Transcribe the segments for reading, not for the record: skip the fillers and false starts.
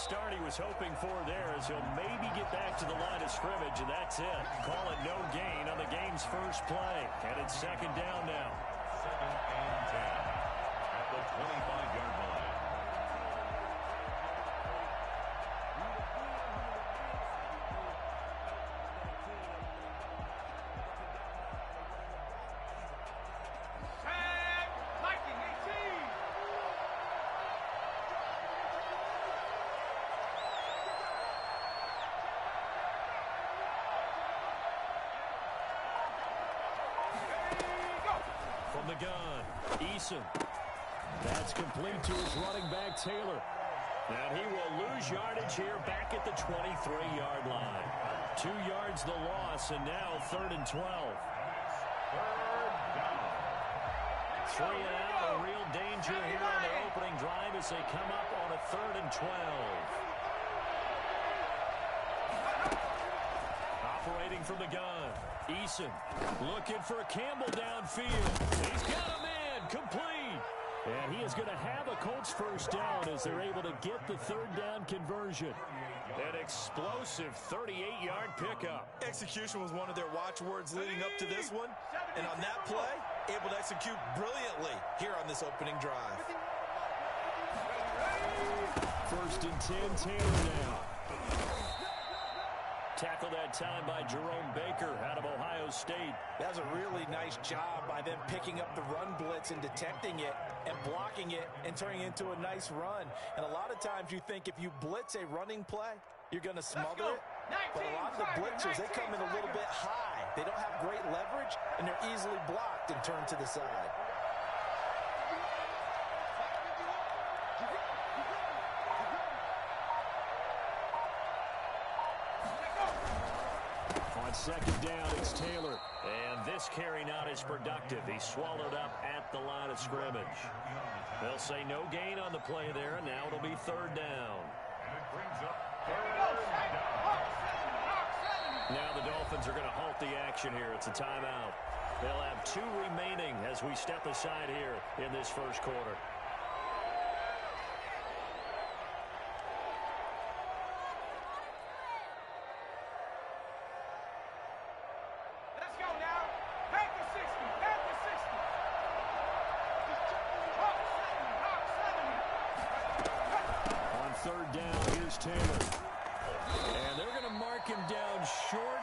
start he was hoping for there as he'll maybe get back to the line of scrimmage, and that's it. Call it no gain on the game's first play. And it's second down now. Second and 10 at the 25-yard line. From the gun, Eason. That's complete to his running back, Taylor. And he will lose yardage here back at the 23-yard line. 2 yards the loss, and now 3rd and 12. Three and out, a real danger here on the opening drive as they come up on a 3rd and 12. Operating from the gun, Eason looking for Campbell downfield. He's got him in, complete. And he is going to have a Colts first down as they're able to get the 3rd down conversion. An explosive 38-yard pickup. Execution was one of their watchwords leading up to this one. And on that play, able to execute brilliantly here on this opening drive. 1st and 10, Taylor now. Tackled that time by Jerome Baker out of Ohio State. That was a really nice job by them picking up the run blitz and detecting it and blocking it and turning it into a nice run. And a lot of times you think if you blitz a running play, you're going to smother it. But a lot of the blitzers, they come in a little bit high. They don't have great leverage, and they're easily blocked and turned to the side. On 2nd down, it's Taylor. And this carry not as productive. He's swallowed up at the line of scrimmage. They'll say no gain on the play there, and now it'll be 3rd down. Now the Dolphins are going to halt the action here. It's a timeout. They'll have 2 remaining as we step aside here in this first quarter. Taylor. And they're going to mark him down short,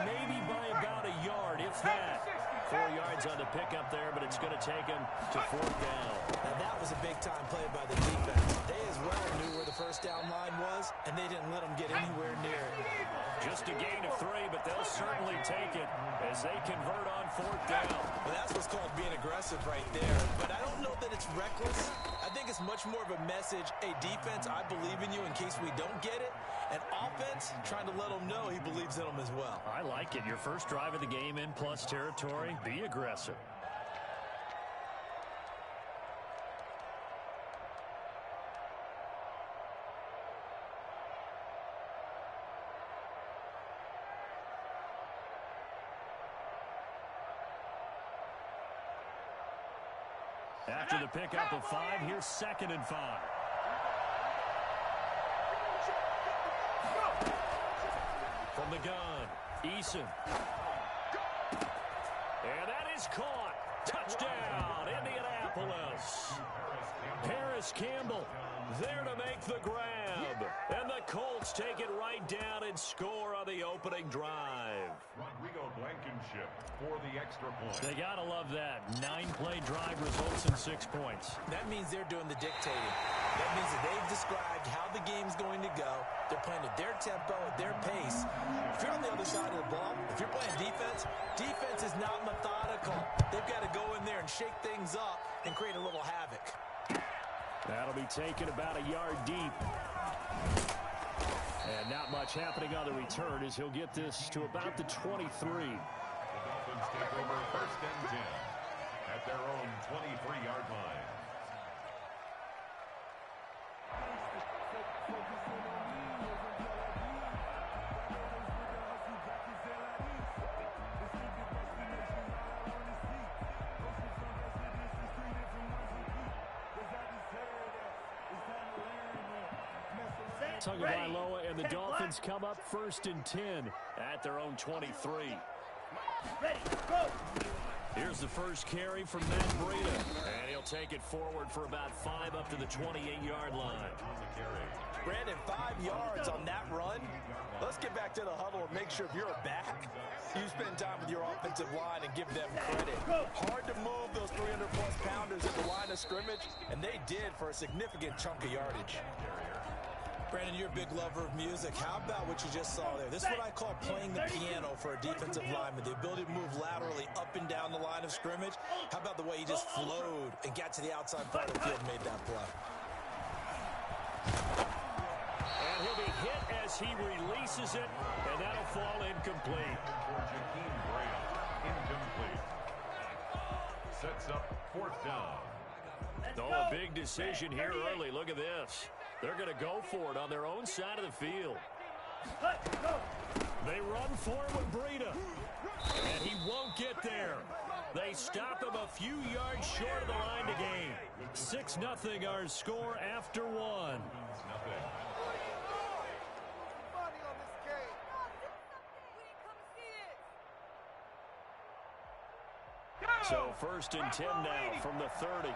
maybe by about a yard, if that. 4 yards on the pickup there, but it's going to take him to 4th down. Now that was a big-time play by the defense. They as well knew where the first down line was, and they didn't let them get anywhere near it. Just a gain of 3, but they'll certainly take it as they convert on 4th down. Well, that's what's called being aggressive right there. But I don't know that it's reckless. I think it's much more of a message, hey, defense, I believe in you in case we don't get it. And offense, trying to let them know he believes in them as well. I like it. Your first drive of the game in plus territory, be aggressive. After the pickup of 5, here's 2nd and 5. From the gun, Eason. And that is caught. Touchdown, Indianapolis. Paris Campbell there to make the grab. And the Colts take it right down and score on the opening drive. Rodrigo Blankenship for the extra point. They got to love that. 9-play drive results in 6 points. That means they're doing the dictating. That means that they've described how the game's going to go. They're playing at their tempo, at their pace. If you're on the other side of the ball, if you're playing defense, defense is not methodical. They've got to go in there and shake things up and create a little havoc. That'll be taken about a yard deep. And not much happening on the return as he'll get this to about the 23. The Dolphins take over 1st and 10 at their own 23-yard line. Tagovailoa and the Dolphins come up 1st and 10 at their own 23. Ready, go! Here's the first carry from Matt Breida. And he'll take it forward for about 5 up to the 28-yard line. Brandon, 5 yards on that run. Let's get back to the huddle and make sure if you're a back, you spend time with your offensive line and give them credit. Hard to move those 300-plus pounders at the line of scrimmage, and they did for a significant chunk of yardage. Brandon, you're a big lover of music. How about what you just saw there? This is what I call playing the piano for a defensive lineman, the ability to move laterally up and down the line of scrimmage. How about the way he just flowed and got to the outside part of the field and made that play? And he'll be hit as he releases it, and that'll fall incomplete. Incomplete. Sets up 4th down. Oh, a big decision here early. Look at this. They're going to go for it on their own side of the field. They run for it with Breida. And he won't get there. They stop him a few yards short of the line to gain. 6-0 our score after 1. So 1st and 10 now from the 30.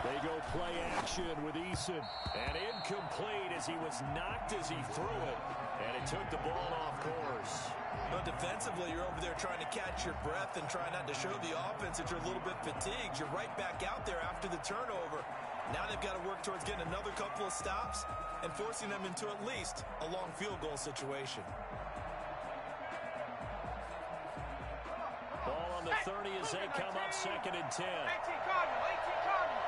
They go play action with Eason. And incomplete as he was knocked as he threw it. And it took the ball off course. But defensively, you're over there trying to catch your breath and try not to show the offense that you're a little bit fatigued. You're right back out there after the turnover. Now they've got to work towards getting another couple of stops and forcing them into at least a long field goal situation. Ball on the 30 as they come up 2nd and 10. 18 Cardinal, 18 Cardinal.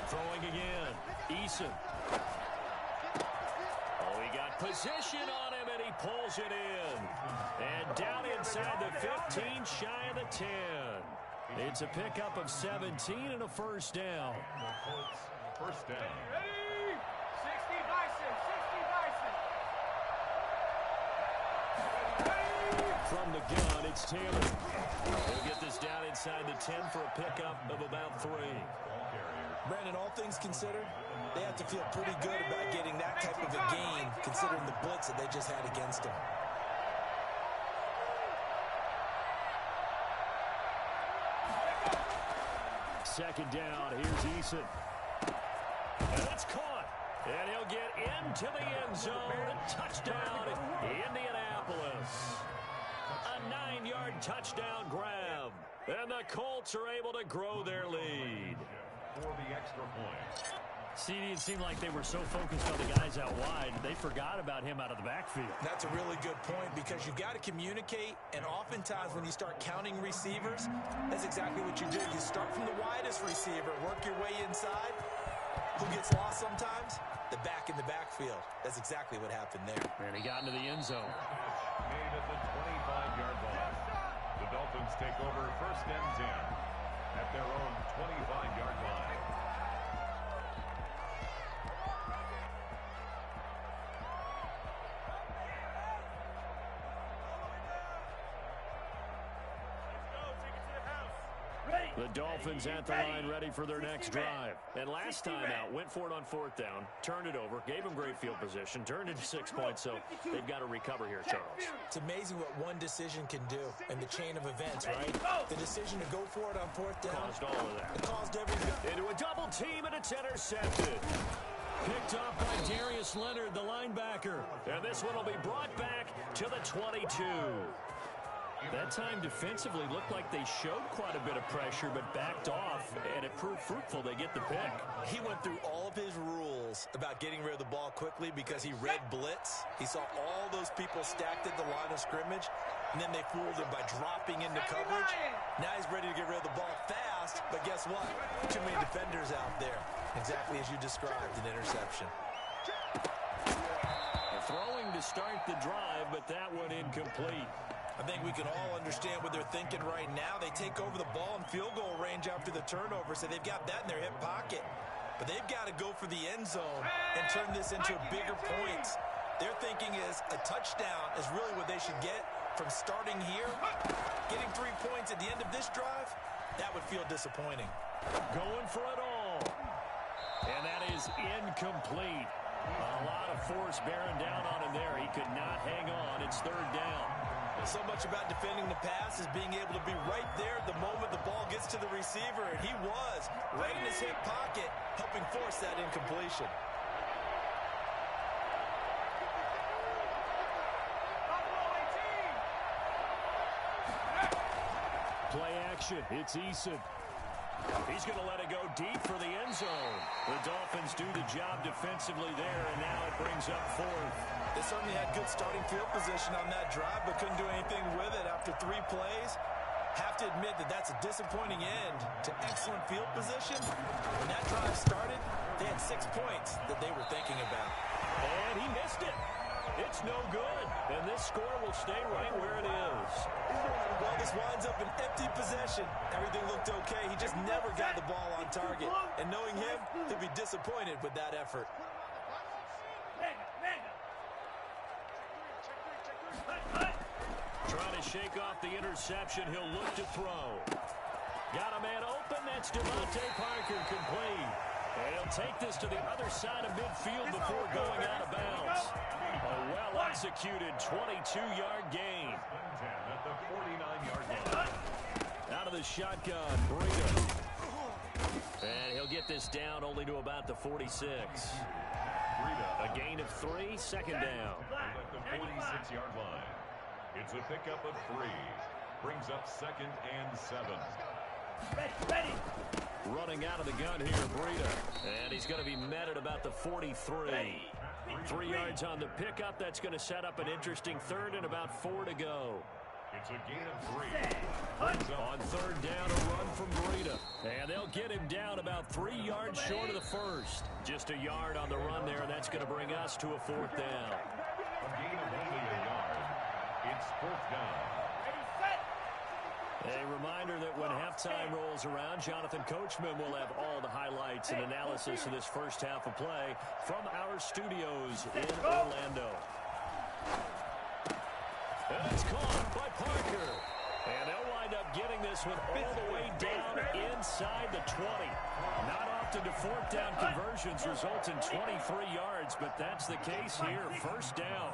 Throwing again. Eason. Oh, he got position on him, and he pulls it in. And down inside the 15, shy of the 10. It's a pickup of 17 and a 1st down. First down. Ready? 60 Bison, 60 Bison. From the gun, it's Taylor. He'll get this down inside the 10 for a pickup of about 3. Brandon, all things considered, they have to feel pretty good about getting that type of a gain, considering the blitz that they just had against them. Second down, here's Eason. And it's caught. And he'll get into the end zone. Touchdown, Indianapolis. A 9-yard touchdown grab. And the Colts are able to grow their lead. For the extra point. CD, it seemed like they were so focused on the guys out wide, they forgot about him out of the backfield. That's a really good point because you've got to communicate, and oftentimes when you start counting receivers, that's exactly what you do. You start from the widest receiver, work your way inside. Who gets lost sometimes? The back in the backfield. That's exactly what happened there. And he got into the end zone. Made at the 25-yard line. The Dolphins take over 1st and 10 at their own 25-yard line. The Dolphins at the line ready for their next drive. And last time out, went for it on 4th down, turned it over, gave them great field position, turned it to 6 points, so they've got to recover here, Charles. It's amazing what one decision can do in the chain of events, right? The decision to go for it on 4th down. Caused all of that. It caused everything. Into a double team, and it's intercepted. Picked up by Darius Leonard, the linebacker. And this one will be brought back to the 22. That time defensively looked like they showed quite a bit of pressure but backed off, and it proved fruitful. They get the pick. He went through all of his rules about getting rid of the ball quickly because he read blitz. He saw all those people stacked at the line of scrimmage, and then they fooled him by dropping into coverage. Now he's ready to get rid of the ball fast, but guess what? Too many defenders out there. Exactly as you described, an interception. Throwing to start the drive, but that one incomplete. I think we can all understand what they're thinking right now. They take over the ball in field goal range after the turnover, so they've got that in their hip pocket. but they've got to go for the end zone and turn this into bigger points. Their thinking is a touchdown is really what they should get from starting here. Getting 3 points at the end of this drive, that would feel disappointing. Going for it all. And that is incomplete. A lot of force bearing down on him there. He could not hang on. It's third down. So much about defending the pass is being able to be right there at the moment the ball gets to the receiver, and he was right in his hip pocket, helping force that incompletion. Play action. It's Eason. He's going to let it go deep for the end zone. The Dolphins do the job defensively there, and now it brings up fourth. They certainly had good starting field position on that drive, but couldn't do anything with it after 3 plays. Have to admit that that's a disappointing end to excellent field position. When that drive started, they had 6 points that they were thinking about. And he missed it. It's no good. And this score will stay right where it is. Well, this winds up an empty possession. Everything looked okay. He just never got the ball on target. And knowing him, he'll be disappointed with that effort. Trying to shake off the interception. He'll look to throw. Got a man open. That's Devontae Parker complete. And he'll take this to the other side of midfield before going out of bounds. A well-executed 22-yard gain. At the 49-yard line. Out of the shotgun, Breida. And he'll get this down only to about the 46. A gain of 3, second down. At the 46-yard line. It's a pickup of 3. Brings up 2nd and 7. Ready. Running out of the gun here, Breida. And he's going to be met at about the 43. 3 yards on the pickup. That's going to set up an interesting third and about 4 to go. It's a gain of 3. On third down, a run from Breida. And they'll get him down about 3 yards short of the first. Just a yard on the run there. That's going to bring us to a 4th down. A gain of only a yard. It's 4th down. A reminder that when halftime rolls around, Jonathan Coachman will have all the highlights and analysis of this first half of play from our studios in Orlando. And it's caught by Parker. And they'll wind up getting this one all the way down inside the 20. Not often do 4th down conversions result in 23 yards, but that's the case here. First down.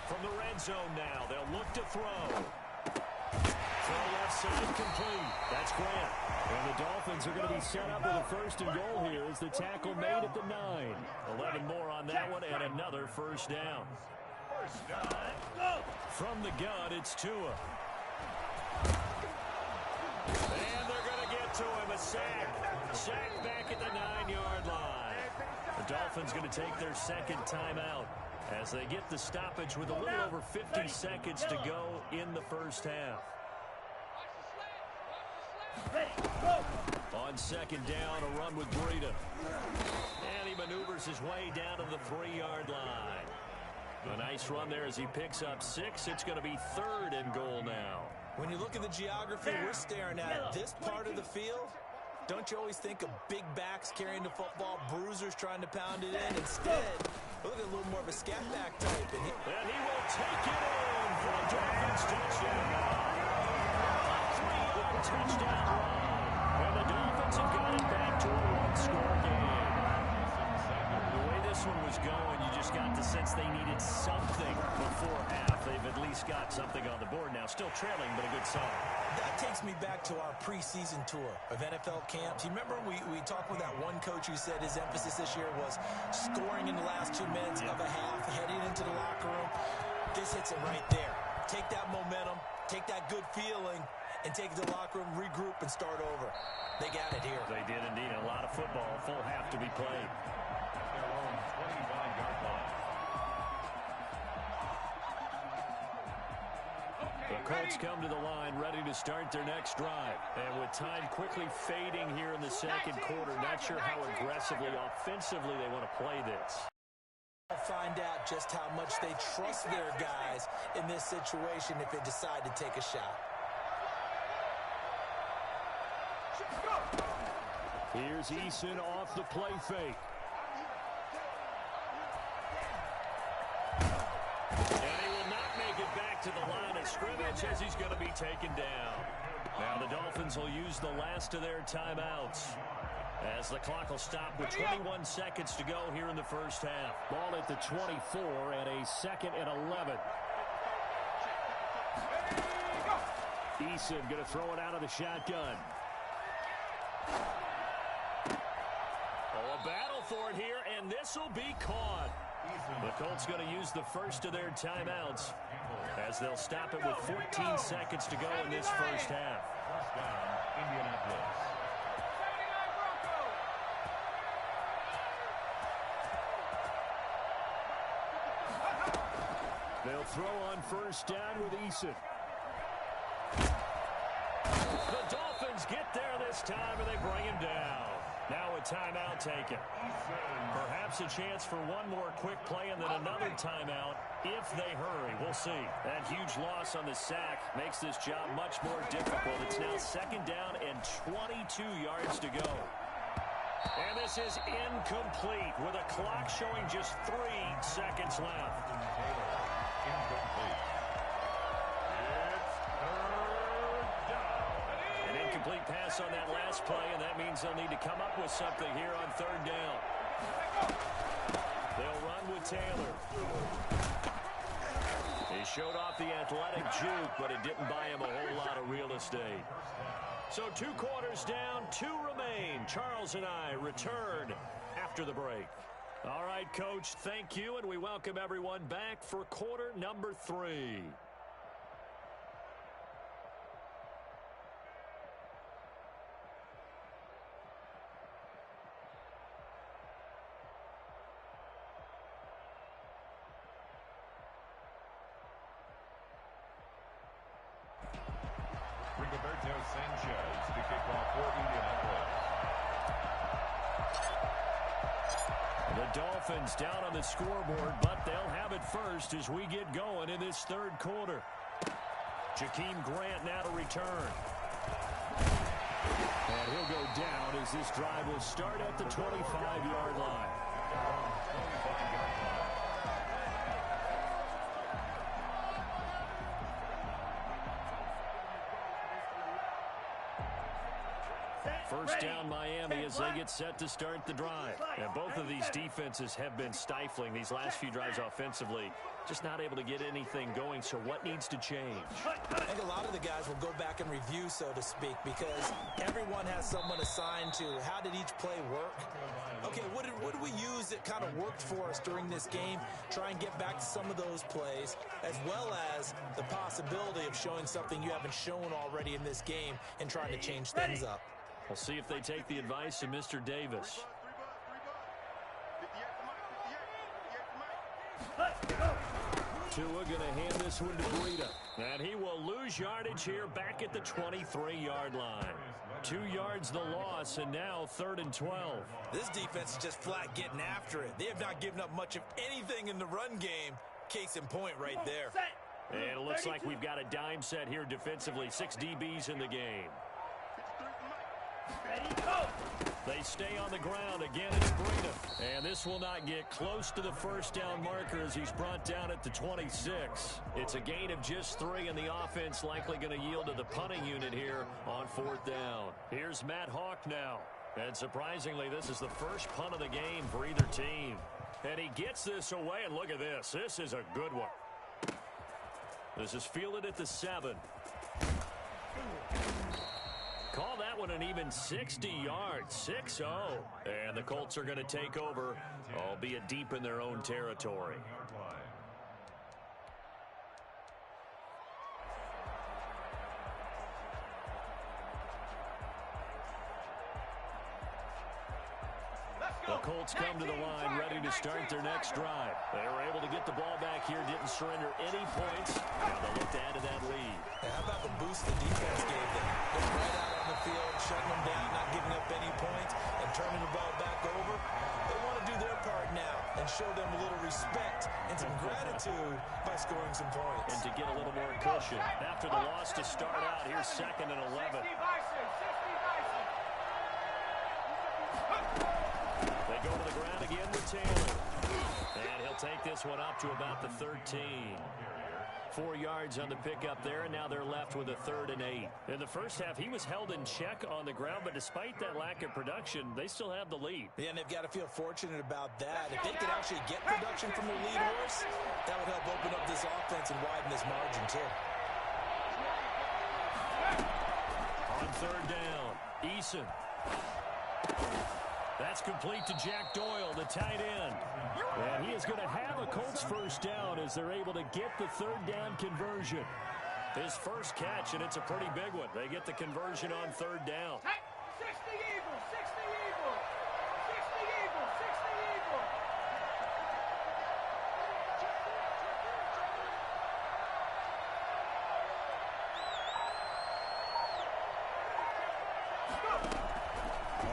From the red zone now, they'll look to throw. Throw left side complete. That's Grant. And the Dolphins are going to be set up with a 1st and goal here as the tackle made at the 9. 11 more on that one and another first down. First down. From the gun, it's Tua. And they're going to get to him. A sack. Sack back at the 9-yard line. The Dolphins going to take their 2nd timeout as they get the stoppage with a little over 50 seconds to go in the first half. On 2nd down, a run with Breida. And he maneuvers his way down to the 3-yard line. A nice run there as he picks up 6. It's going to be 3rd and goal now. When you look at the geography we're staring at, this part of the field, don't you always think of big backs carrying the football, bruisers trying to pound it in? Instead, look at a little more of a scat back type. And he will take it in for a Dolphins touchdown. 3-yard touchdown run. And the Dolphins have got it back to a 1-score game. The way this one was going, you just got the sense they needed something before half. They've at least got something on the board now. Still trailing, but a good sign. That takes me back to our preseason tour of NFL camps. You remember we talked with that one coach who said his emphasis this year was scoring in the last 2 minutes of a half, heading into the locker room. This hits it right there. Take that momentum, take that good feeling, and take it to the locker room, regroup, and start over. They got it here. They did indeed. A lot of football, full half to be played. At their own 25-yard line. The Colts come to the line, ready to start their next drive. And with time quickly fading here in the 2nd quarter, not sure how aggressively, offensively they want to play this. find out just how much they trust their guys in this situation if they decide to take a shot. Here's Eason off the play fake. And he will not make it back to the line of scrimmage as he's going to be taken down. Now the Dolphins will use the last of their timeouts as the clock will stop with 21 seconds to go here in the first half. Ball at the 24 and a 2nd and 11. Eason going to throw it out of the shotgun. Oh, a battle for it here, and this will be caught. The Colts going to use the first of their timeouts as they'll stop it with 14 seconds to go in this first half. First down, Indianapolis. They'll throw on first down with Eason. The Dolphins get there this time, and they bring him down. Now a timeout taken. Perhaps a chance for one more quick play and then another timeout if they hurry. We'll see. That huge loss on the sack makes this job much more difficult. It's now 2nd down and 22 yards to go. And this is incomplete with a clock showing just 3 seconds left. Incomplete. It's 3rd down. An incomplete pass on that last play, and that means they'll need to come up with something here on 3rd down. They'll run with Taylor. He showed off the athletic juke, but it didn't buy him a whole lot of real estate. So 2 quarters down, 2 remain. Charles and I return after the break. All right, Coach, thank you, and we welcome everyone back for quarter number 3. Rigoberto Sanchez to kick off for Indianapolis. The Dolphins down on the scoreboard, but they'll have it first as we get going in this 3rd quarter. Jakeem Grant now to return. And he'll go down as this drive will start at the 25-yard line. First down Miami as they get set to start the drive. And both of these defenses have been stifling these last few drives offensively. Just not able to get anything going, so what needs to change? I think a lot of the guys will go back and review, so to speak, because everyone has someone assigned to how did each play work. Okay, what did we use that kind of worked for us during this game? Try and get back to some of those plays, as well as the possibility of showing something you haven't shown already in this game and trying to change things up. We'll see if they take the advice of Mr. Davis. Tua going to hand this one to Breida. And he will lose yardage here back at the 23-yard line. 2 yards the loss, and now 3rd and 12. This defense is just flat getting after it. They have not given up much of anything in the run game. Case in point right there. And it looks like we've got a dime set here defensively. 6 DBs in the game. They stay on the ground. Again, it's Breida. And this will not get close to the first down marker as he's brought down at the 26. It's a gain of just 3, and the offense likely going to yield to the punting unit here on 4th down. Here's Matt Hawk now. And surprisingly, this is the first punt of the game for either team. And he gets this away, and look at this. This is a good one. This is fielded at the 7. Call that one an even 60 yards, 6-0. And the Colts are going to take over, albeit deep in their own territory. The Colts come to the line, ready to start their next drive. They were able to get the ball back here, didn't surrender any points. Now they'll look to add to that lead. Hey, how about the boost the defense gave them? Getting right out on the field, shutting them down, not giving up any points, and turning the ball back over. They want to do their part now and show them a little respect and some gratitude by scoring some points. And to get a little more cushion after the loss to start out. Here's 2nd and 11. They go to the ground again with Taylor. And he'll take this one up to about the 13. 4 yards on the pickup there, and now they're left with a 3rd and 8. In the first half, he was held in check on the ground, but despite that lack of production, they still have the lead. Yeah, and they've got to feel fortunate about that. If they could actually get production from their lead horse, that would help open up this offense and widen this margin, too. On 3rd down, Eason. That's complete to Jack Doyle, the tight end. And he is going to have a Colts first down as they're able to get the 3rd down conversion. His first catch, and it's a pretty big one. They get the conversion on 3rd down. 60 Eagles, 60 Eagles, 60 Eagles, 60 Eagles.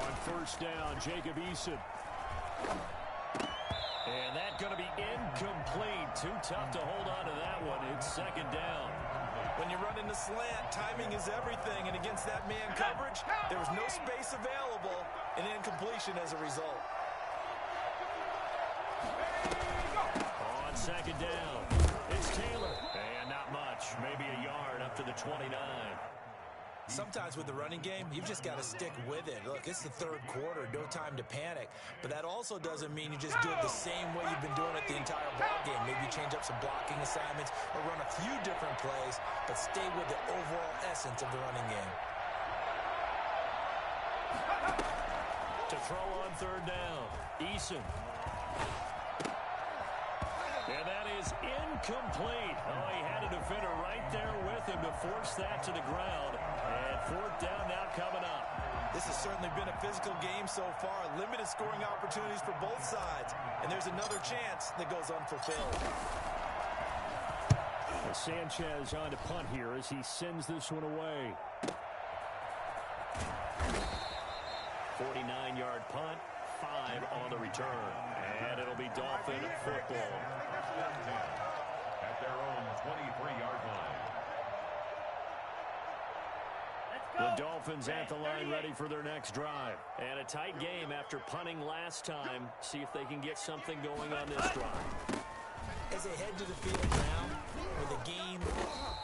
On 1st down, Jacob Eason. And that's going to be incomplete. Too tough to hold on to that one. It's 2nd down. When you run in the slant, timing is everything, and against that man coverage, there was no space available, and incompletion as a result. On 2nd down, it's Taylor. And not much, maybe a yard up to the 29. Sometimes with the running game, you've just got to stick with it. Look, it's the 3rd quarter, no time to panic. But that also doesn't mean you just do it the same way you've been doing it the entire ballgame. Maybe change up some blocking assignments or run a few different plays, but stay with the overall essence of the running game. To throw on 3rd down, Eason. And that is incomplete. Oh, he had a defender right there with him to force that to the ground. And 4th down now coming up. This has certainly been a physical game so far. Limited scoring opportunities for both sides. And there's another chance that goes unfulfilled. Sanchez on to punt here as he sends this one away. 49-yard punt, 5 on the return. And it'll be Dolphin football. At their own 23-yard line. The Dolphins at the line ready for their next drive. And a tight game after punting last time. See if they can get something going on this drive. As they head to the field now, with a game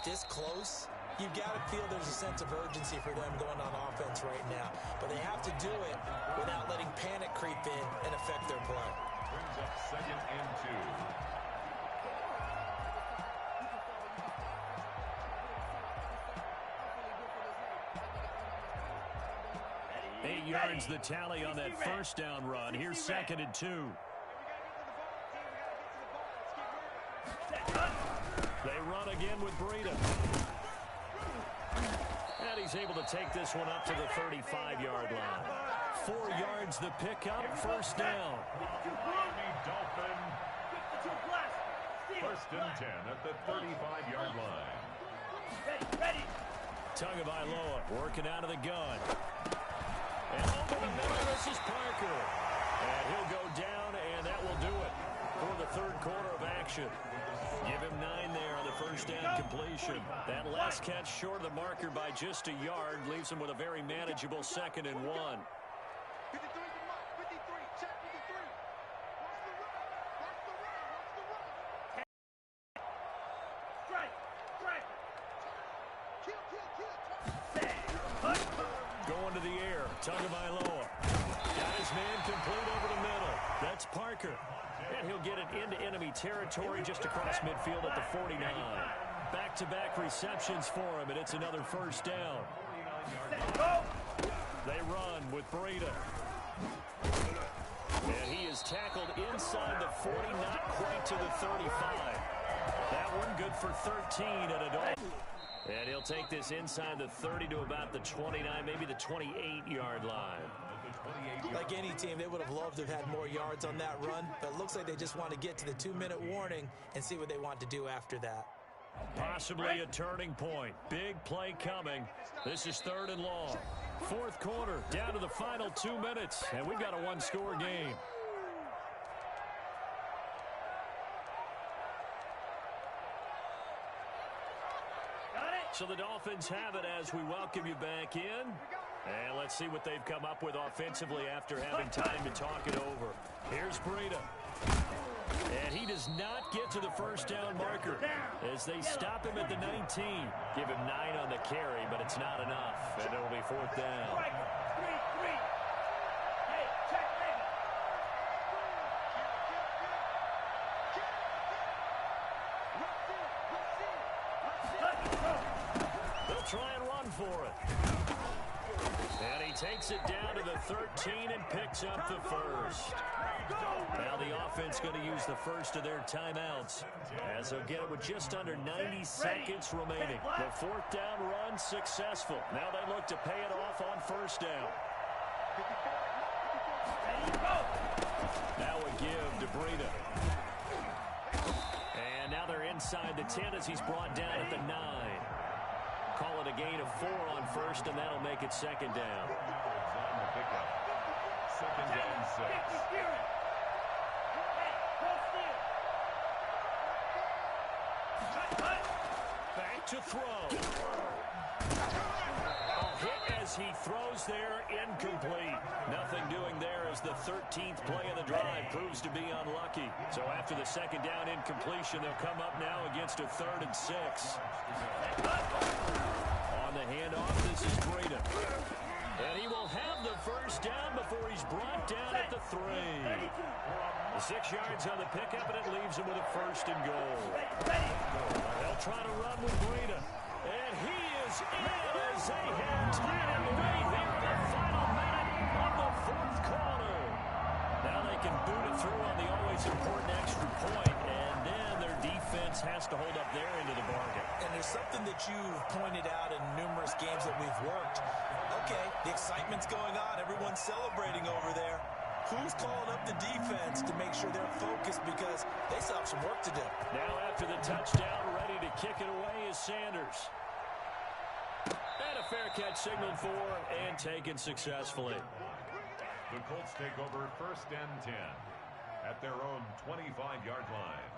this close, you've got to feel there's a sense of urgency for them going on offense right now. But they have to do it without letting panic creep in and affect their play. Brings up 2nd and 2. 8 yards the tally on that 1st down run. Here's 2nd and 2. They run again with Breida. And he's able to take this one up to the 35-yard line. 4 yards the pickup, 1st down. Miami Dolphin. 1st and 10 at the 35-yard line. Ready. Tagovailoa working out of the gun. And over the middle, this is Parker. And he'll go down, and that will do it for the 3rd quarter of action. Give him 9 there on the 1st down completion. That last catch short of the marker by just a yard leaves him with a very manageable 2nd and 1. 53, check 53. Watch the run. Going to the air, Tagovailoa. Got his man complete over the middle. That's Parker. And he'll get it into enemy territory just across midfield at the 49. Back-to-back receptions for him, and it's another 1st down. They run with Breida. And he is tackled inside the 40, not quite to the 35. That one good for 13 at a dog. And he'll take this inside the 30 to about the 29, maybe the 28-yard line. Like any team, they would have loved to have had more yards on that run, but it looks like they just want to get to the 2-minute warning and see what they want to do after that. Possibly a turning point. Big play coming. This is 3rd and long. 4th quarter, down to the final 2 minutes, and we've got a 1-score game. So the Dolphins have it as we welcome you back in. And let's see what they've come up with offensively after having time to talk it over. Here's Breida. And he does not get to the first down marker as they stop him at the 19. Give him 9 on the carry, but it's not enough. And it'll be 4th down. They'll try and run for it. And he takes it down to the 13 and picks up the first. Now the offense going to use the first of their timeouts as they'll get it with just under 90 seconds remaining. The 4th down run successful. Now they look to pay it off on first down. Now a give to Breida. And now they're inside the 10 as he's brought down at the 9. Call it a gain of 4 on first, and that'll make it 2nd down. On the pickup. 2nd down 6. Back to throw. A hit as he throws there, incomplete. Nothing doing there as the 13th play of the drive proves to be unlucky. So after the 2nd down incompletion, they'll come up now against a 3rd and 6. On the handoff, this is Breida. And he will have the first down before he's brought down at the 3. The 6 yards on the pickup, and it leaves him with a 1st and goal. They'll try to run with Breida. And he is in as they have tied him right here in the final minute of the 4th quarter. Now they can boot it through on the always important extra point, and then their defense has to hold up their end of the bargain. And there's something that you've pointed out in numerous games that we've worked. Okay, the excitement's going on. Everyone's celebrating over there. Who's calling up the defense to make sure they're focused because they still have some work to do? Now after the touchdown, ready to kick it away is Sanders. And a fair catch signaled for and taken successfully. The Colts take over 1st and 10 at their own 25-yard line.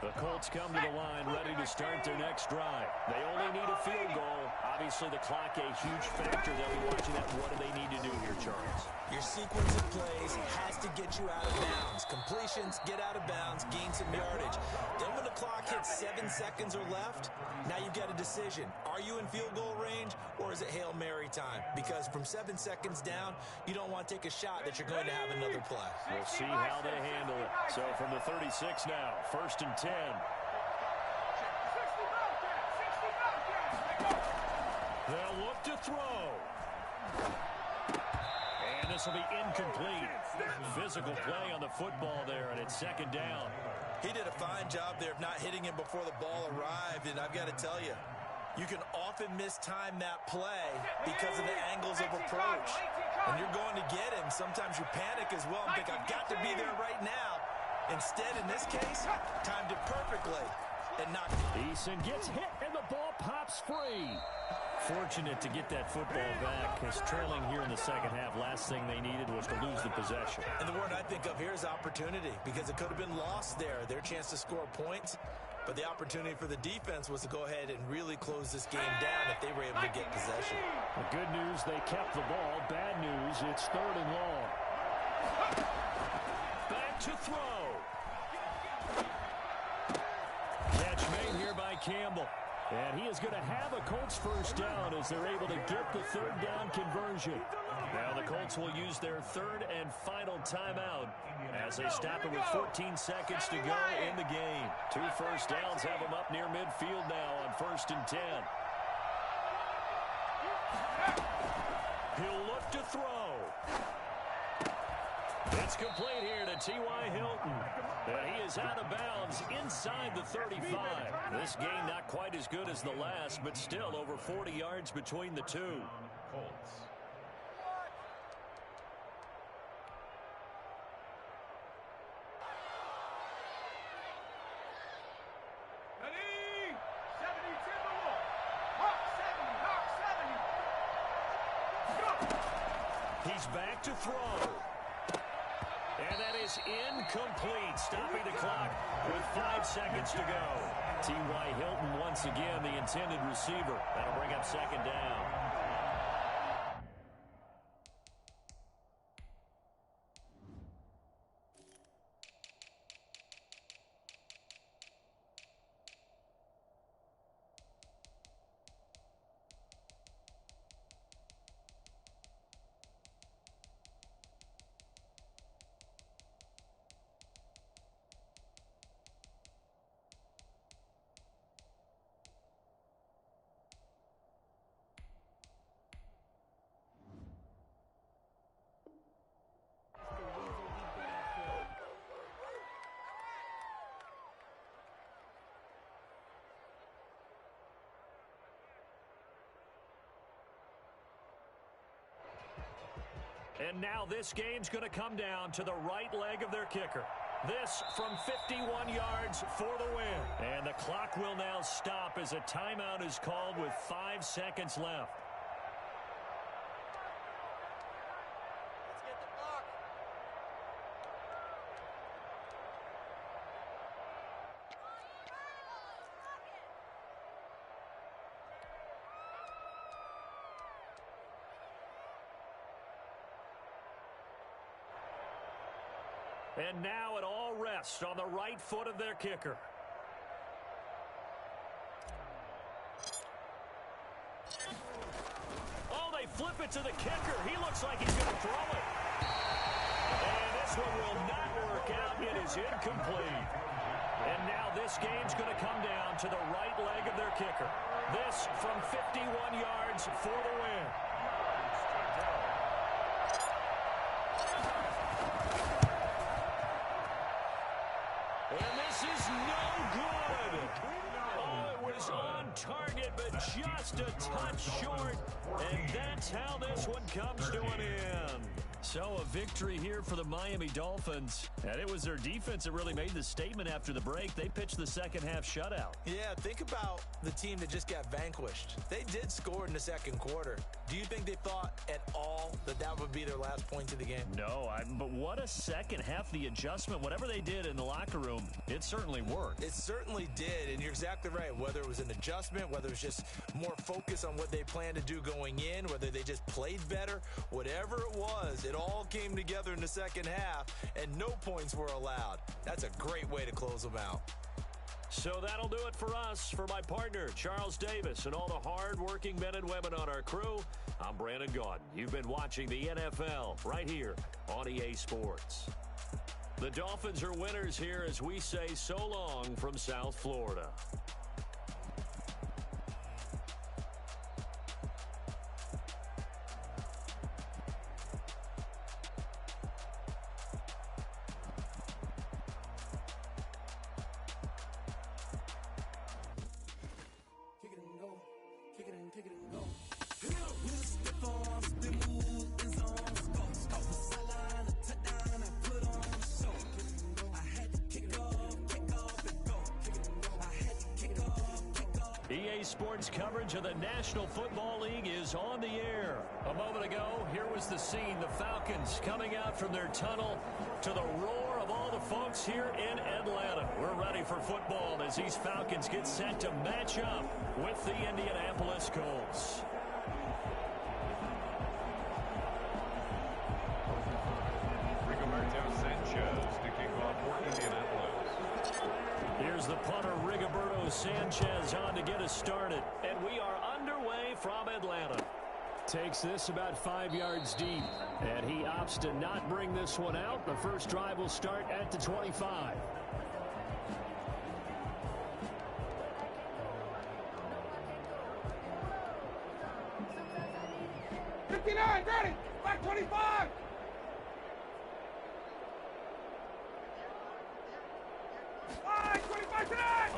The Colts come to the line ready to start their next drive. They only need a field goal. Obviously, the clock a huge factor. They'll be watching that. What do they need to do here, Charles? Your sequence of plays has to get you out of bounds. Completions, get out of bounds, gain some yardage. Then when the clock hits 7 seconds or left, now you've got a decision. Are you in field goal range or is it Hail Mary time? Because from 7 seconds down, you don't want to take a shot that you're going to have another play. We'll see how they handle it. So from the 36 now, 1st and 10. They'll look to throw. And this will be incomplete. Physical play on the football there, and it's 2nd down. He did a fine job there of not hitting him before the ball arrived, and I've got to tell you, you can often mistime that play because of the angles of approach. When you're going to get him, sometimes you panic as well and think, I've got to be there right now. Instead, in this case, timed it perfectly and knocked it. Eason gets hit, and the ball pops free. Fortunate to get that football back, as trailing here in the 2nd half. Last thing they needed was to lose the possession. And the word I think of here is opportunity, because it could have been lost there, their chance to score points. But the opportunity for the defense was to go ahead and really close this game down if they were able to get possession. The good news, they kept the ball. Bad news, it's 3rd and long. Back to throw. Catch made here by Campbell. And he is going to have a Colts first down as they're able to get the 3rd down conversion. Now the Colts will use their 3rd and final timeout as they stop it with 14 seconds to go in the game. 2 first downs have them up near midfield now on 1st and 10. He'll look to throw. It's complete here to T.Y. Hilton. And he is out of bounds inside the 35. This game not quite as good as the last, but still over 40 yards between the two. Colts. Ready? 70 Timberwolves. Hawk 70. Hawk 70. Go. He's back to throw. And that is incomplete, stopping the clock with 5 seconds to go. T.Y. Hilton once again the intended receiver. That'll bring up second down. And now this game's going to come down to the right leg of their kicker. This from 51 yards for the win. And the clock will now stop as a timeout is called with 5 seconds left. Let's get the block. And now it all rests on the right foot of their kicker. Oh, they flip it to the kicker. He looks like he's going to throw it. And this one will not work out. It is incomplete. And now this game's going to come down to the right leg of their kicker. This from 51 yards for the win. And this is no good. Oh, it was on target, but just a touch short. And that's how this one comes to an end. So a victory here for the Miami Dolphins. And it was their defense that really made the statement after the break. They pitched the second half shutout. Yeah, think about the team that just got vanquished. They did score in the second quarter. Do you think they thought at all that that would be their last point of the game? No, but what a second half. The adjustment, whatever they did in the locker room, it certainly worked. It certainly did, and you're exactly right. Whether it was an adjustment, whether it was just more focus on what they planned to do going in, whether they just played better, whatever it was, it all came together in the second half, and no points were allowed. That's a great way to close them out. So that'll do it for us. For my partner, Charles Davis, and all the hard-working men and women on our crew, I'm Brandon Gaudin. You've been watching the NFL right here on EA Sports. The Dolphins are winners here as we say so long from South Florida. EA Sports coverage of the National Football League is on the air. A moment ago, here was the scene. The Falcons coming out from their tunnel to the roar of all the folks here in Atlanta. We're ready for football as these Falcons get set to match up with the Indianapolis Colts. Here's the punter, Rigoberto Sanchez, on to get us started. And we are underway from Atlanta. Takes this about 5 yards deep. And he opts to not bring this one out. The first drive will start at the 25. 59, ready, back 25.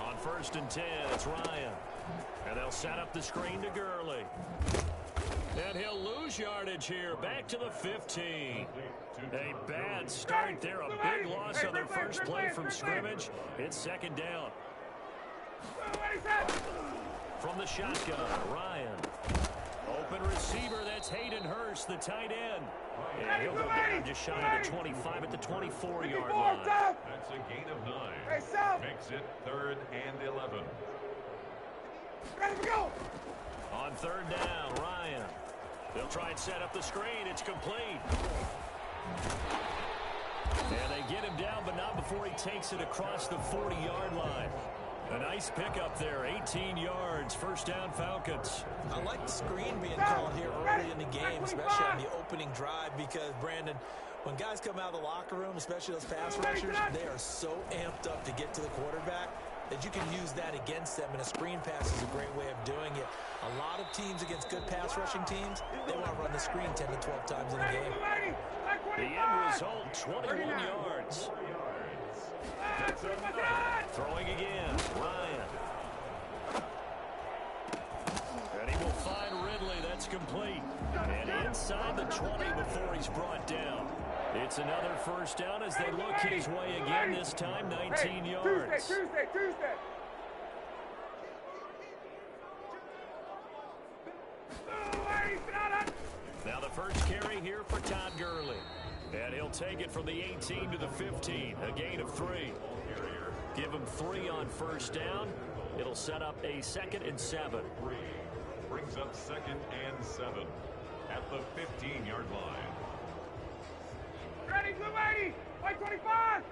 On 1st and 10, it's Ryan. And they'll set up the screen to Gurley. And he'll lose yardage here, back to the 15. A bad start there, a big loss on their first play from scrimmage. It's second down. From the shotgun, Ryan. Open receiver, that's Hayden Hurst, the tight end. And he'll go down just shy of the 25 at the 24-yard line. That's a gain of 9. Makes it 3rd and 11. Ready to go. On 3rd down, Ryan. They'll try and set up the screen. It's complete. And they get him down, but not before he takes it across the 40-yard line. A nice pickup there, 18 yards, 1st down Falcons. I like the screen being called here early in the game, especially on the opening drive, because, Brandon, when guys come out of the locker room, especially those pass rushers, they are so amped up to get to the quarterback that you can use that against them, and a screen pass is a great way of doing it. A lot of teams against good pass rushing teams, they want to run the screen 10 to 12 times in a game. The end result, 21 yards. Throwing again, Ryan. And he will find Ridley. That's complete. And inside the 20 before he's brought down. It's another 1st down as they look his way again, this time 19 yards. Tuesday. Now the first carry here for Todd Gurley. And he'll take it from the 18 to the 15, a gain of 3. Give him 3 on 1st down. It'll set up a 2nd and 7. Brings up 2nd and 7 at the 15-yard line. Ready, blue 80, white 25.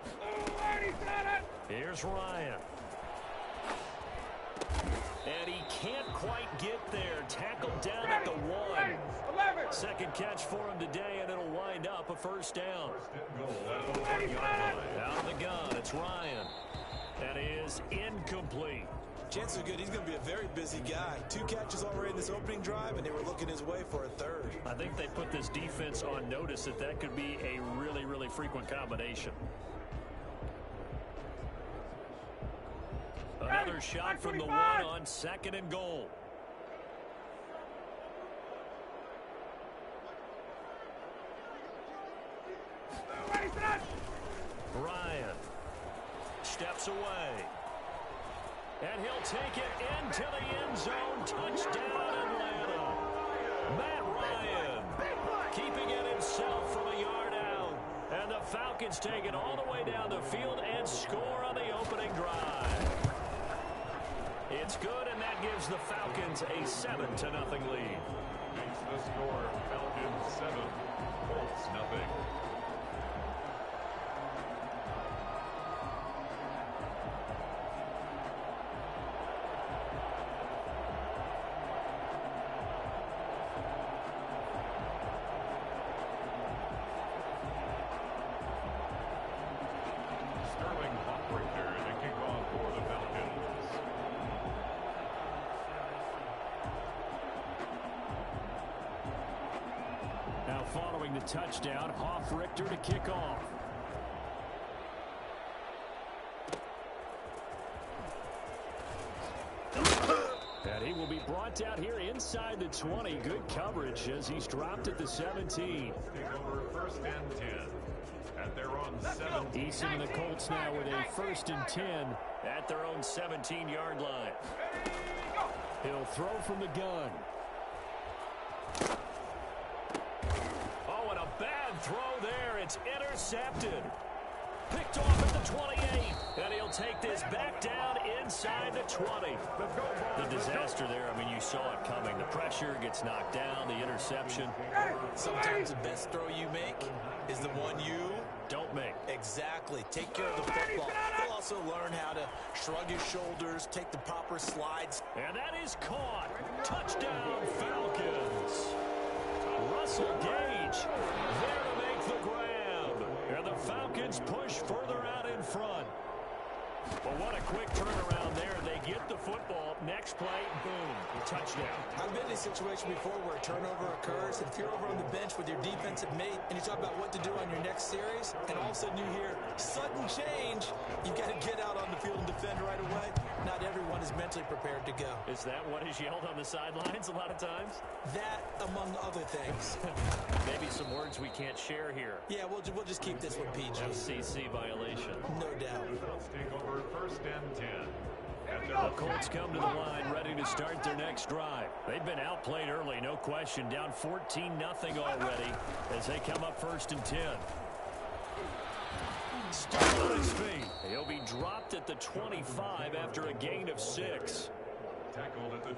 Blue 80, Here's Ryan. And he can't quite get there. Tackled down at the 1. 11. 2nd catch for him today, and it'll wind up a 1st down. Out of the gun, it's Ryan. That is incomplete. Chances are good he's going to be a very busy guy. 2 catches already in this opening drive, and they were looking his way for a 3rd. I think they put this defense on notice that could be a really, really frequent combination. Another shot from the 1 on 2nd and goal. Ryan steps away. And he'll take it into the end zone. Touchdown, Atlanta. Matt Ryan keeping it himself from a yard out. And the Falcons take it all the way down the field and score on the opening drive. It's good, and that gives the Falcons a 7-0 lead. Makes the score Falcons 7, Colts 0. Following the touchdown, Richter to kick off. And he will be brought down here inside the 20. Good coverage as he's dropped at the 17. Take over 1st and 10 at their own 7. Eason and the Colts now with a 1st and 10 at their own 17-yard line. He'll throw from the gun. Bad throw there. It's intercepted. Picked off at the 28. And he'll take this back down inside the 20. The disaster there, I mean, you saw it coming. The pressure gets knocked down, the interception. Sometimes the best throw you make is the one you don't make. Exactly. Take care of the football. He'll also learn how to shrug his shoulders, take the proper slides. And that is caught. Touchdown, Falcons. Russell Gage there to make the grab. And the Falcons push further out in front. But what a quick turnaround there. They get the football. Next play, boom, touchdown. I've been in a situation before where a turnover occurs. If you're over on the bench with your defensive mate and you talk about what to do on your next series, and all of a sudden you hear sudden change, you've got to get out on the field and defend right away. Not everyone is mentally prepared to go. Is that what is yelled on the sidelines a lot of times? That, among other things. Maybe some words we can't share here. Yeah, we'll just keep this one PG. FCC violation. No doubt. Let's take over 1st and 10 at their The Colts come to the line ready to start their next drive. They've been outplayed early, no question. Down 14-0 already as they come up 1st and 10. Still on his feet. He'll be dropped at the 25 after a gain of 6.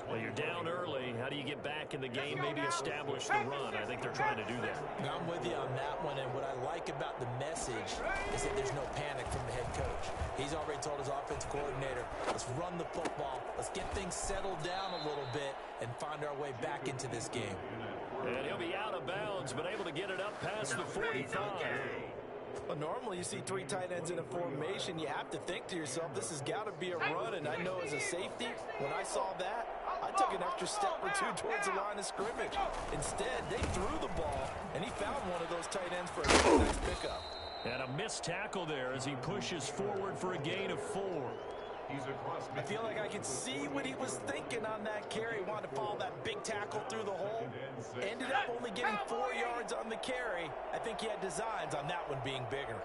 Well, you're down early. How do you get back in the game, maybe establish the run? I think they're trying to do that. Now, I'm with you on that one, and what I like about the message is that there's no panic from the head coach. He's already told his offensive coordinator, let's run the football, let's get things settled down a little bit and find our way back into this game. And he'll be out of bounds, but able to get it up past the 45. Well, normally you see 3 tight ends in a formation. You have to think to yourself, this has got to be a run. And I know as a safety, when I saw that, I took an extra step or 2 towards the line of scrimmage. Instead, they threw the ball, and he found one of those tight ends for a nice pickup. And a missed tackle there as he pushes forward for a gain of 4. I feel like I could see what he was thinking on that carry. Wanted to follow that big tackle through the hole. Ended up only getting 4 yards on the carry. I think he had designs on that one being bigger.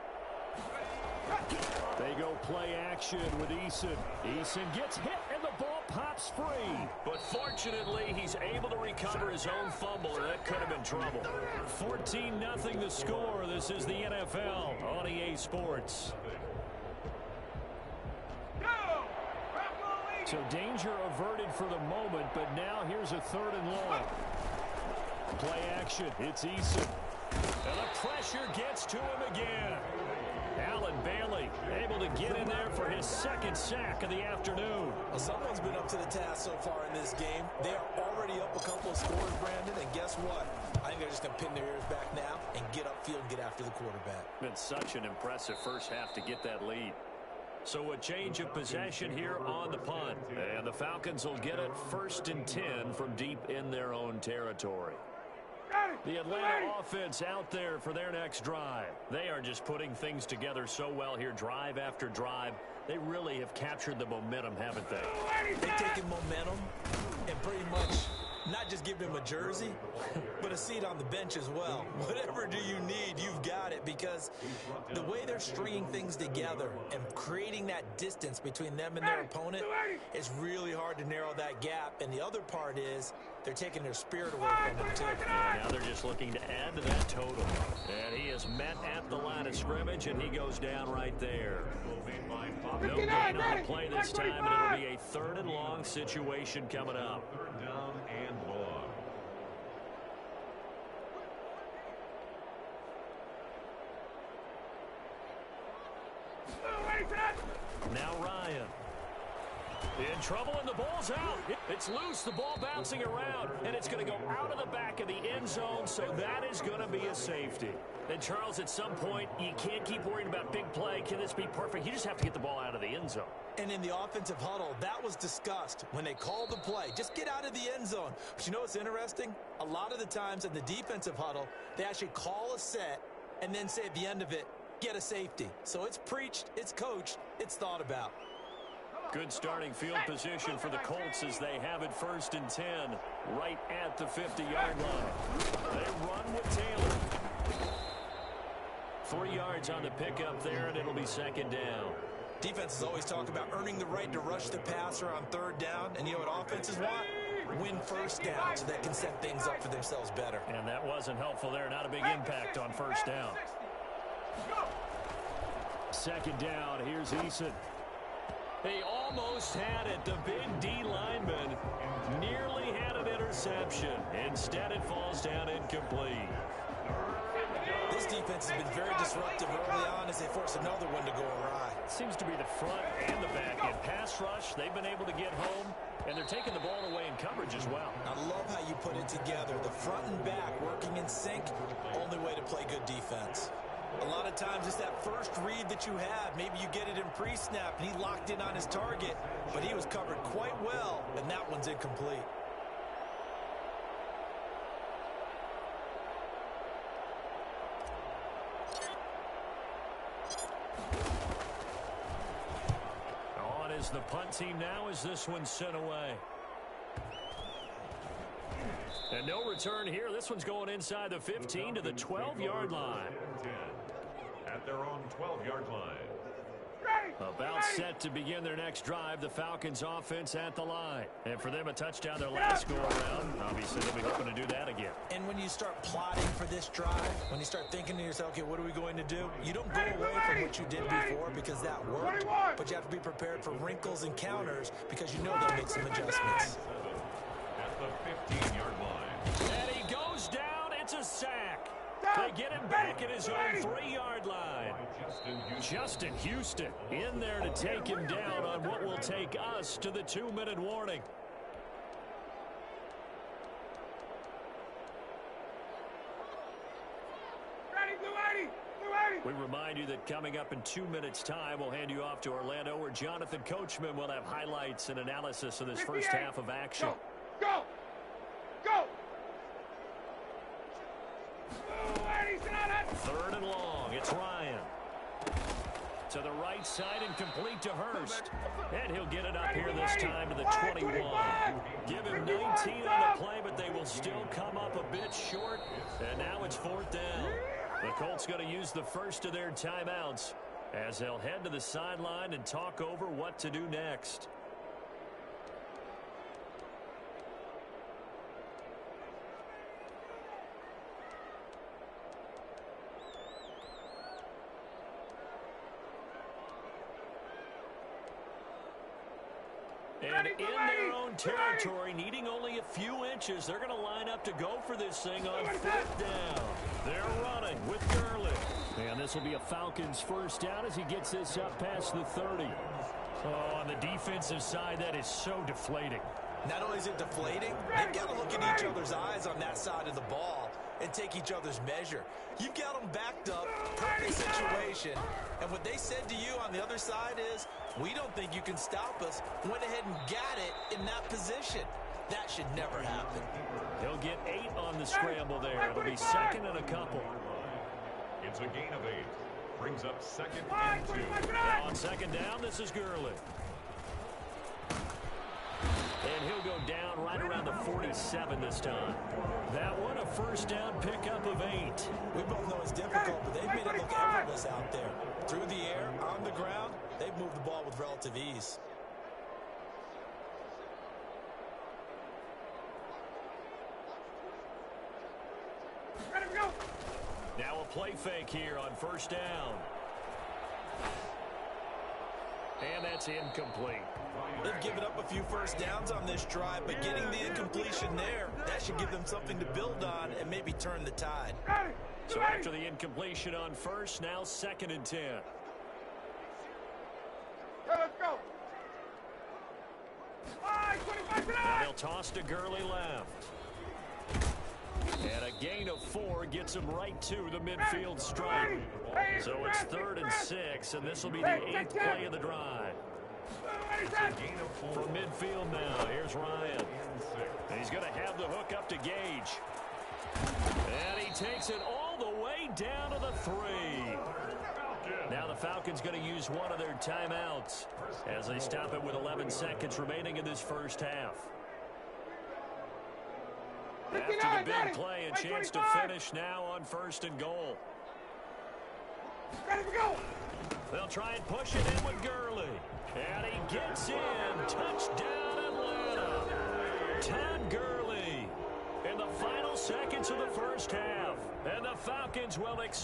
They go play action with Eason. Eason gets hit and the ball pops free. But fortunately, he's able to recover his own fumble, or that could have been trouble. 14-0 the score. This is the NFL on EA Sports. So danger averted for the moment, but now here's a 3rd and long. Play action. It's Eason. And the pressure gets to him again. Allen Bailey able to get in there for his 2nd sack of the afternoon. Well, someone's been up to the task so far in this game. They are already up a couple of scores, Brandon, and guess what? I think they're just going to pin their ears back now and get upfield and get after the quarterback. Been such an impressive first half to get that lead. So a change of possession here on the punt. And the Falcons will get it 1st and 10 from deep in their own territory. The Atlanta offense out there for their next drive. They are just putting things together so well here, drive after drive. They really have captured the momentum, haven't they? They've taken momentum and pretty much not just give him a jersey, but a seat on the bench as well. Whatever do you need, you've got it, because the way they're stringing things together and creating that distance between them and their opponent, it's really hard to narrow that gap. And the other part is they're taking their spirit away from them, too. And now they're just looking to add to that total. And he is met at the line of scrimmage, and he goes down right there. No gain on the play this time, and it'll be a 3rd and long situation coming up. 3rd down and long. Now Ryan. In trouble, and the ball's out. It's loose, the ball bouncing around, and it's going to go out of the back of the end zone, so that is going to be a safety. And, Charles, at some point, you can't keep worrying about big play. Can this be perfect? You just have to get the ball out of the end zone. And in the offensive huddle, that was discussed when they called the play. Just get out of the end zone. But you know what's interesting? A lot of the times in the defensive huddle, they actually call a set and then say at the end of it, get a safety. So it's preached, it's coached, it's thought about. Good starting field position for the Colts as they have it 1st and 10 right at the 50-yard line. They run with Taylor. 3 yards on the pickup there, and it'll be 2nd down. Defenses always talk about earning the right to rush the passer on 3rd down, and you know what offenses want? Win 1st down so they can set things up for themselves better. And that wasn't helpful there. Not a big impact on 1st down. 2nd down, here's Eason. He almost had it. The big D lineman nearly had an interception. Instead, it falls down incomplete. This defense has been very disruptive early on as they force another one to go awry. Seems to be the front and the back end. Pass rush, they've been able to get home, and they're taking the ball away in coverage as well. I love how you put it together. The front and back working in sync, only way to play good defense. A lot of times it's that first read that you have. Maybe you get it in pre-snap, and he locked in on his target, but he was covered quite well, and that one's incomplete. On is the punt team now as this one's sent away. And no return here. This one's going inside the 15 to the 12-yard line. At their own 12-yard line. About set to begin their next drive, the Falcons offense at the line. And for them, a touchdown their last go-around. Obviously, they'll be hoping to do that again. And when you start plotting for this drive, when you start thinking to yourself, okay, what are we going to do? You don't go away from what you did before because that worked. But you have to be prepared for wrinkles and counters because you know they'll make some adjustments. At the 15-yard line. And he goes down. It's a sack. They get him back at his own 3-yard line. Justin Houston in there to take him down on what will take us to the 2-minute warning. We remind you that coming up in 2 minutes' time, we'll hand you off to Orlando, where Jonathan Coachman will have highlights and analysis of this first half of action. Go! Go! 3rd and long. It's Ryan. To the right side and complete to Hurst. And he'll get it up here this time to the 21. Give him 19 on the play, but they will still come up a bit short. And now it's 4th down. The Colts going to use the first of their timeouts as they'll head to the sideline and talk over what to do next. And in their own territory, needing only a few inches, they're going to line up to go for this thing on 4th down. They're running with Gurley. And this will be a Falcons first down as he gets this up past the 30. Oh, on the defensive side, that is so deflating. Not only is it deflating, they've got to look in each other's eyes on that side of the ball and take each other's measure. You've got them backed up, perfect situation, and what they said to you on the other side is, we don't think you can stop us. Went ahead and got it in that position. That should never happen. He'll get 8 on the scramble there. It'll be 2nd and a couple. It's a gain of 8. Brings up 2nd and 2. Now on 2nd down, this is Gurley. And he'll go down right around the 47 this time. That one, a first down pickup of 8. We both know it's difficult, but they've made it look effortless out there. Through the air, on the ground, they've moved the ball with relative ease. Now a play fake here on 1st down. And that's incomplete. They've given up a few first downs on this drive, but getting the incompletion there, that should give them something to build on and maybe turn the tide. So after the incompletion on 1st, now 2nd and 10. Let's go. Now they'll toss to Gurley left. And a gain of 4 gets him right to the midfield stripe. So it's 3rd and 6, and this will be the 8th play of the drive. From midfield now, here's Ryan. And he's going to have the hook up to Gage. And he takes it all the way down to the 3. Now the Falcons going to use one of their timeouts as they stop it with 11 seconds remaining in this first half. After the big play, a chance to finish now on 1st and goal. They'll try and push it in with Gurley. And he gets in. Touchdown, Atlanta. Todd Gurley in the final seconds of the first half. And the Falcons will extend.